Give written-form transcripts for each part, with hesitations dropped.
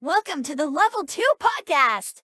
Welcome to the Level 2 Podcast.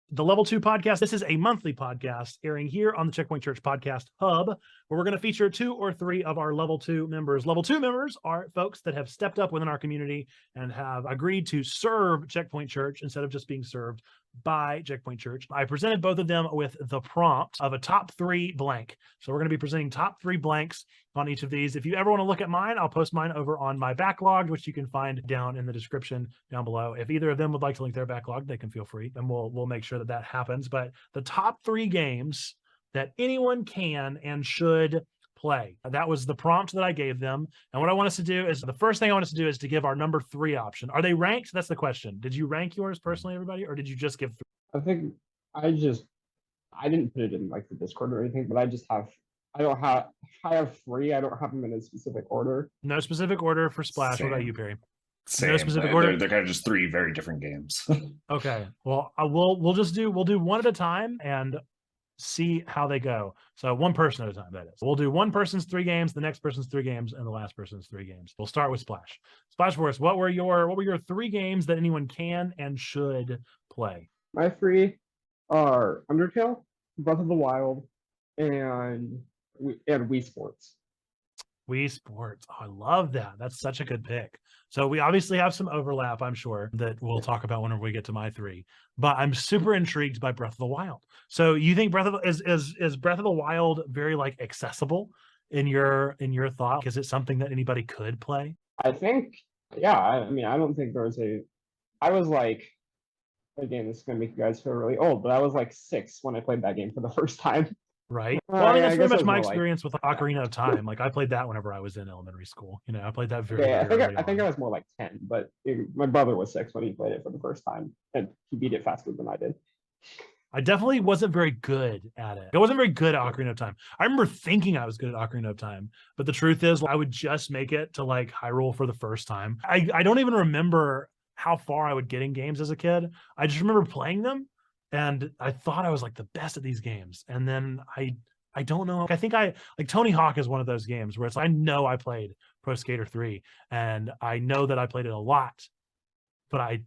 The Level 2 Podcast. This is a monthly podcast airing here on the Checkpoint Church Podcast Hub, where we're going to feature 2 or 3 of our Level 2 members. Level 2 members are folks that have stepped up within our community and have agreed to serve Checkpoint Church instead of just being served by Checkpoint Church. I presented both of them with the prompt of a top 3 blank. So we're going to be presenting top 3 blanks on each of these. If you ever want to look at mine, I'll post mine over on my backlog, which you can find down in the description down below. If either of them would like to link their backlog, they can feel free, and we'll make sure that happens. But the top 3 games that anyone can and should play. That was the prompt that I gave them. And what I want us to do is, the first thing I want us to do is to give our number 3 option. Are they ranked? That's the question. Did you rank yours personally, everybody? Or did you just give 3? I think I didn't put it in like the Discord or anything, but I have 3. I don't have them in a specific order. No specific order for Splash. Same. What about you, Perry? Same. No specific order? They're kind of just 3 very different games. Okay. Well, we'll do one at a time and see how they go. So one person at a time, that is. We'll do one person's 3 games, the next person's 3 games, and the last person's 3 games. We'll start with Splash. Splash Force, what were your 3 games that anyone can and should play? My 3 are Undertale, Breath of the Wild, and Wii Sports. Wii Sports. Oh, I love that. That's such a good pick. So we obviously have some overlap, I'm sure, that we'll talk about whenever we get to my 3. But I'm super intrigued by Breath of the Wild. So you think is Breath of the Wild very like accessible in your thought? Is it something that anybody could play? I think, yeah. I mean, I don't think there was I was like, again, this is gonna make you guys feel really old, but I was like 6 when I played that game for the first time. Right. Well, I mean, that's pretty much my more experience with Ocarina of Time. Like I played that whenever I was in elementary school. You know, I played that very I early think I on. was more like 10, but my brother was 6 when he played it for the first time, and he beat it faster than I did. I definitely wasn't very good at it. I wasn't very good at Ocarina of Time. I remember thinking I was good at Ocarina of Time, but the truth is I would just make it to like Hyrule for the first time. I don't even remember how far I would get in games as a kid. I just remember playing them and I thought I was like the best at these games. And then I don't know. I think like Tony Hawk is one of those games where it's I know I played Pro Skater 3 and I know that I played it a lot, but I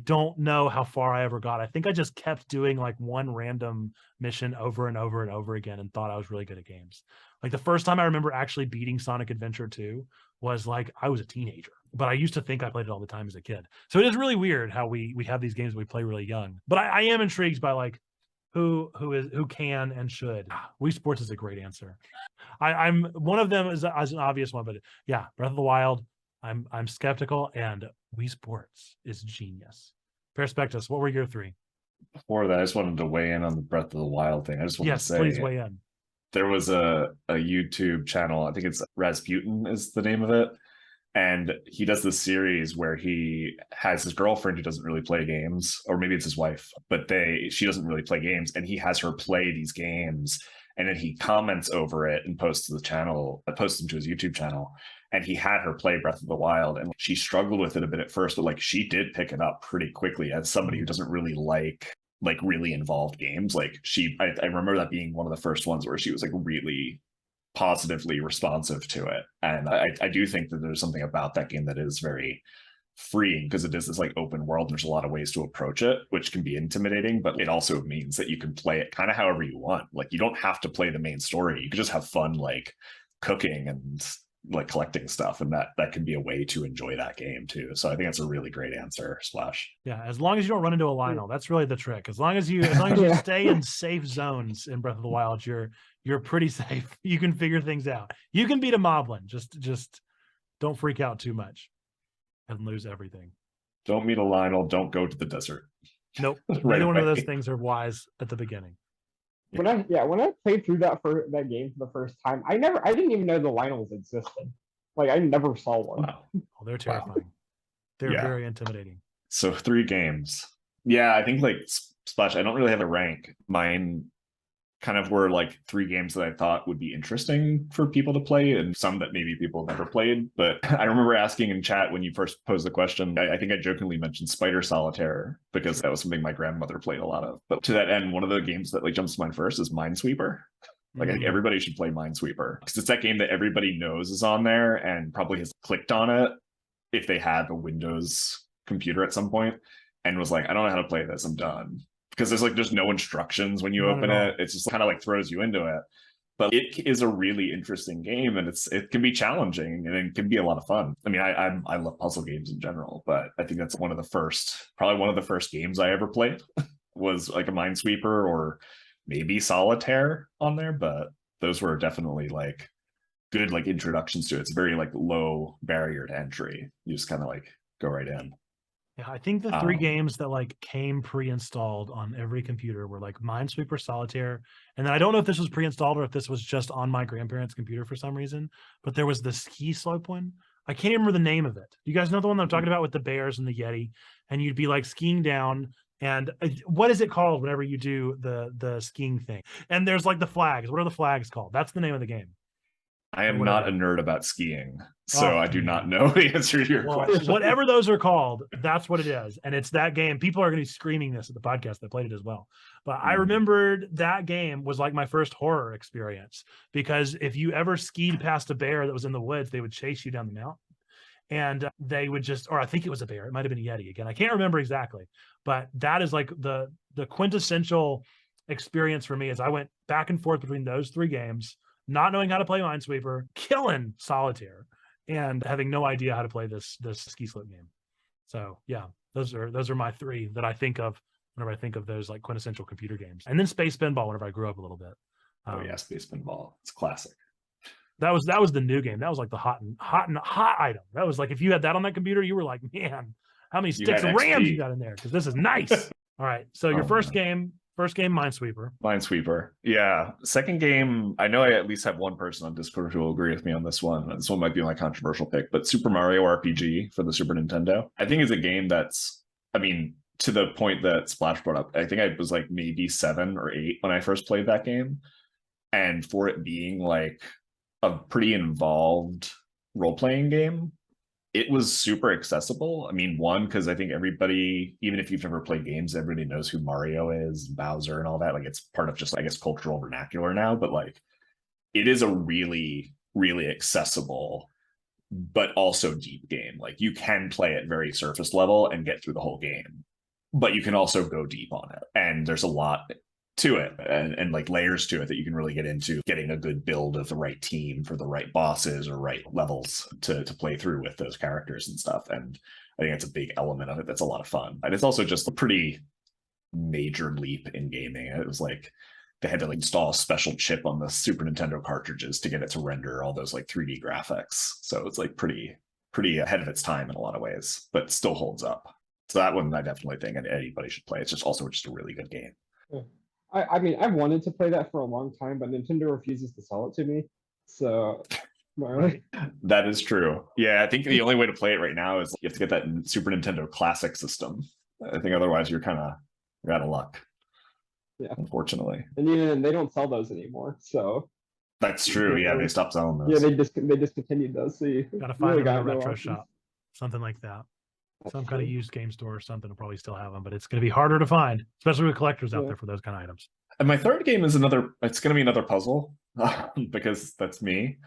don't know how far I ever got. I think I just kept doing like one random mission over and over and over again and thought I was really good at games. Like the first time I remember actually beating Sonic Adventure 2 was like I was a teenager, but I used to think I played it all the time as a kid. So it is really weird how we have these games we play really young. But I am intrigued by like who can and should. Wii Sports is a great answer. I'm one of them is an obvious one, but yeah, Breath of the Wild. I'm skeptical, and Wii Sports is genius. Perspectus, what were your 3? Before that, I just wanted to weigh in on the Breath of the Wild thing. I just want to say, please weigh in. There was a YouTube channel, I think it's Rasputin is the name of it, and he does this series where he has his girlfriend who doesn't really play games, or maybe it's his wife, but she doesn't really play games, and he has her play these games, and then he comments over it and posts to the channel, posts them to his YouTube channel. And he had her play Breath of the Wild, and she struggled with it a bit at first, but like she did pick it up pretty quickly as somebody who doesn't really like really involved games. Like I remember that being one of the first ones where she was like really positively responsive to it. And I do think that there's something about that game that is very freeing because it is this like open world. There's a lot of ways to approach it, which can be intimidating, but it also means that you can play it kind of however you want. Like you don't have to play the main story. You can just have fun like cooking and like collecting stuff, and that can be a way to enjoy that game too. So I think that's a really great answer, Splash. Yeah, as long as you don't run into a Lionel, that's really the trick. As long as you stay in safe zones in Breath of the Wild, you're pretty safe. You can figure things out. You can beat a moblin. Just don't freak out too much and lose everything. Don't meet a Lionel. Don't go to the desert. Nope. Right Neither one of away. those things are wise at the begining. When I played through that game for the first time, I didn't even know the Lionels existed. Like I never saw one. Wow. Oh, they're terrifying. They're very intimidating. So 3 games. Yeah, I think like Splash, I don't really have a rank. Mine kind of were like 3 games that I thought would be interesting for people to play, and some that maybe people have never played. But I remember asking in chat when you first posed the question, I think I jokingly mentioned Spider Solitaire because that was something my grandmother played a lot of. But to that end, one of the games that like jumps to mind first is Minesweeper. Like I think everybody should play Minesweeper because it's that game that everybody knows is on there and probably has clicked on it if they have a Windows computer at some point and was like, I don't know how to play this. I'm done. Because there's no instructions when you Not open at all. it. It's just kind of like throws you into it. But it is a really interesting game, and it can be challenging, and it can be a lot of fun. I mean, I love puzzle games in general, but I think that's probably one of the first games I ever played was like a Minesweeper or maybe Solitaire on there. But those were definitely like good like introductions to it. It's very like low barrier to entry. You just kind of like go right in. Yeah, I think the three games that like came pre-installed on every computer were like Minesweeper, Solitaire, and then I don't know if this was pre-installed or if this was just on my grandparents' computer for some reason, but there was the ski slope one. I can't even remember the name of it. You guys know the one that I'm talking about with the bears and the Yeti, and you'd be like skiing down. And what is it called whenever you do the skiing thing? And there's like the flags. What are the flags called? That's the name of the game. I am not a nerd about skiing, so Oh, I do not know the answer to your question. Whatever those are called, that's what it is. And it's that game. People are going to be screaming this at the podcast. They played it as well. But I remembered that game was like my first horror experience, because if you ever skied past a bear that was in the woods, they would chase you down the mountain. And they would just, or I think it was a bear. It might have been a Yeti again. I can't remember exactly. But that is like the quintessential experience for me, is I went back and forth between those three games, not knowing how to play Minesweeper, killing Solitaire, and having no idea how to play this ski slope game. So yeah, those are my three that I think of whenever I think of those like quintessential computer games. And then Space Pinball whenever I grew up a little bit. Oh yeah, Space Pinball. It's classic. That was the new game. That was like the hot item. That was like, if you had that on that computer, you were like, man, how many sticks of RAM you got in there? Because this is nice. All right. So your first game, Minesweeper. Minesweeper. Yeah. Second game, I know I at least have one person on Discord who will agree with me on this one. This one might be my controversial pick, but Super Mario RPG for the Super Nintendo. I think is a game that's, I mean, to the point that Splash brought up, I think I was like maybe 7 or 8 when I first played that game. And for it being like a pretty involved role-playing game, it was super accessible. I mean, one, because I think everybody, even if you've never played games, everybody knows who Mario is, Bowser and all that. Like, it's part of just, I guess, cultural vernacular now, but like, it is a really, really accessible, but also deep game. Like, you can play it very surface level and get through the whole game, but you can also go deep on it. And there's a lot to it and like layers to it that you can really get into, getting a good build of the right team for the right bosses or right levels to play through with those characters and stuff. And I think that's a big element of it that's a lot of fun. And it's also just a pretty major leap in gaming. It was like they had to like install a special chip on the Super Nintendo cartridges to get it to render all those like 3D graphics. So it's like pretty ahead of its time in a lot of ways, but still holds up. So that one I definitely think anybody should play. It's just also just a really good game. Yeah. I mean, I've wanted to play that for a long time, but Nintendo refuses to sell it to me. So, that is true. Yeah, I think the only way to play it right now is you have to get that Super Nintendo Classic system. I think otherwise you're out of luck. Yeah, unfortunately. And even they don't sell those anymore. So that's true. Yeah, they stopped selling those. Yeah, they discontinued those. So you gotta find them in a retro shop, something like that. Some kind of used game store or something will probably still have them, but it's going to be harder to find, especially with collectors out there for those kind of items. And my third game is it's going to be another puzzle because that's me.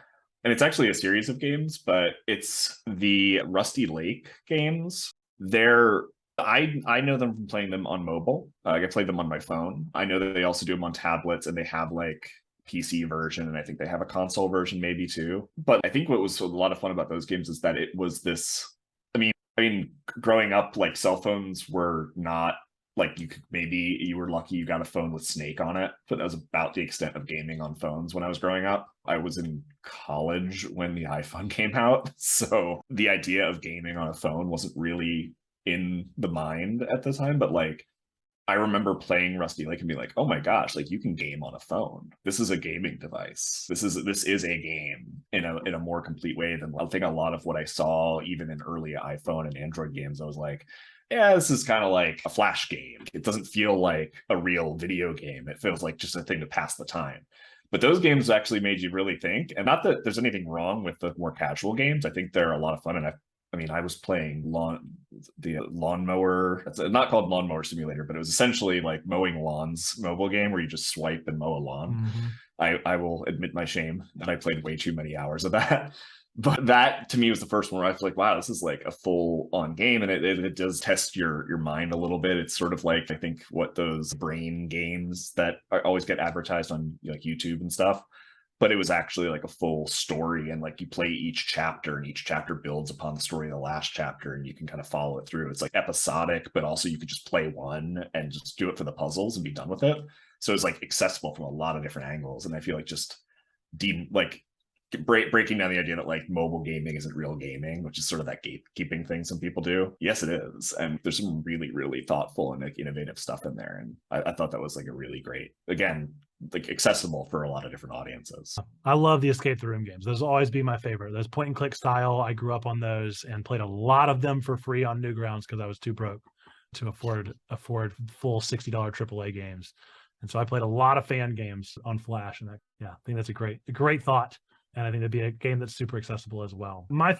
And it's actually a series of games, but it's the Rusty Lake games. I know them from playing them on mobile. I played them on my phone. I know that they also do them on tablets, and they have like PC version, and I think they have a console version maybe too. But I think what was a lot of fun about those games is that it was this, I mean, growing up, like cell phones were not like you were lucky you got a phone with Snake on it, but that was about the extent of gaming on phones when I was growing up. I was in college when the iPhone came out, so the idea of gaming on a phone wasn't really in the mind at the time. But like, I remember playing Rusty Lake and being like, oh my gosh, like you can game on a phone. This is a gaming device. This is a game in a more complete way than I think a lot of what I saw even in early iPhone and Android games. I was like, yeah, this is kind of like a flash game. It doesn't feel like a real video game. It feels like just a thing to pass the time. But those games actually made you really think. And not that there's anything wrong with the more casual games. I think they're a lot of fun. And I was playing the lawnmower. It's not called Lawnmower Simulator, but it was essentially like mowing lawns mobile game where you just swipe and mow a lawn. Mm-hmm. I will admit my shame that I played way too many hours of that. But that to me was the first one where I feel like, wow, this is like a full on game, and it does test your mind a little bit. It's sort of like, I think, what those brain games that always get advertised on like YouTube and stuff. But it was actually like a full story, and like you play each chapter, and each chapter builds upon the story of the last chapter, and you can kind of follow it through. It's like episodic, but also you could just play one and just do it for the puzzles and be done with it. So it's like accessible from a lot of different angles, and I feel like just breaking down the idea that like mobile gaming isn't real gaming, which is sort of that gatekeeping thing some people do. Yes, it is, and there's some really, really thoughtful and like innovative stuff in there, and I thought that was like a really great, again, like accessible for a lot of different audiences. I love the escape the room games. Those will always be my favorite. Those point and click style, I grew up on those and played a lot of them for free on Newgrounds because I was too broke to afford full $60 AAA games. And so I played a lot of fan games on Flash, and I think that's a great thought. And I think it'd be a game that's super accessible as well. My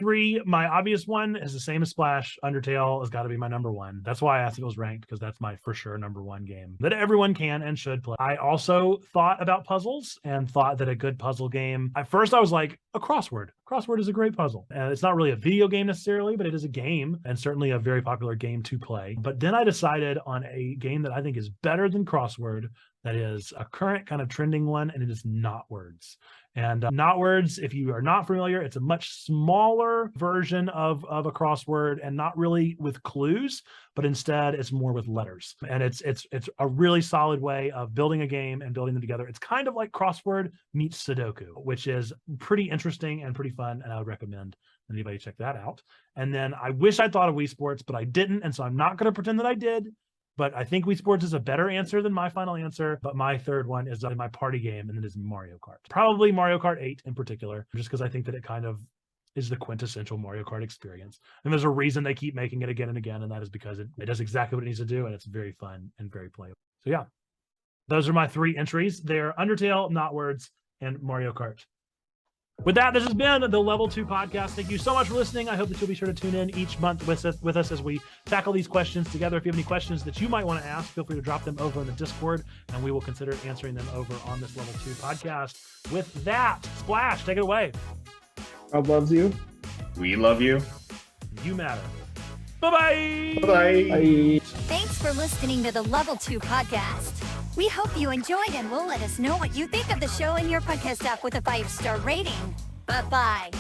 obvious one is the same as Splash. Undertale has got to be my number one. That's why I asked if it was ranked, because that's my for sure number one game that everyone can and should play. I also thought about puzzles and thought that a good puzzle game, at first I was like, a crossword. Crossword is a great puzzle. And it's not really a video game necessarily, but it is a game, and certainly a very popular game to play. But then I decided on a game that I think is better than crossword, that is a current kind of trending one, and it is Not Words. And Not Words, if you are not familiar, it's a much smaller version of a crossword, and not really with clues, but instead it's more with letters. And it's a really solid way of building a game and building them together. It's kind of like crossword meets Sudoku, which is pretty interesting and pretty fun, and I would recommend anybody check that out. And then I wish I'd thought of Wii Sports, but I didn't, and so I'm not going to pretend that I did. But I think Wii Sports is a better answer than my final answer. But my third one is my party game, and it is Mario Kart. Probably Mario Kart 8 in particular, just because I think that it kind of is the quintessential Mario Kart experience. And there's a reason they keep making it again and again, and that is because it does exactly what it needs to do, and it's very fun and very playable. So yeah, those are my three entries. They're Undertale, Not Words, and Mario Kart. With that, this has been the Level 2 Podcast. Thank you so much for listening. I hope that you'll be sure to tune in each month with us as we tackle these questions together. If you have any questions that you might want to ask, feel free to drop them over in the Discord, and we will consider answering them over on this Level 2 Podcast. With that, Splash, take it away. God loves you. We love you. You matter. Bye-bye. Bye-bye. Bye. Thanks for listening to the Level 2 Podcast. We hope you enjoyed, and will let us know what you think of the show in your podcast app with a 5-star rating. Bye-bye.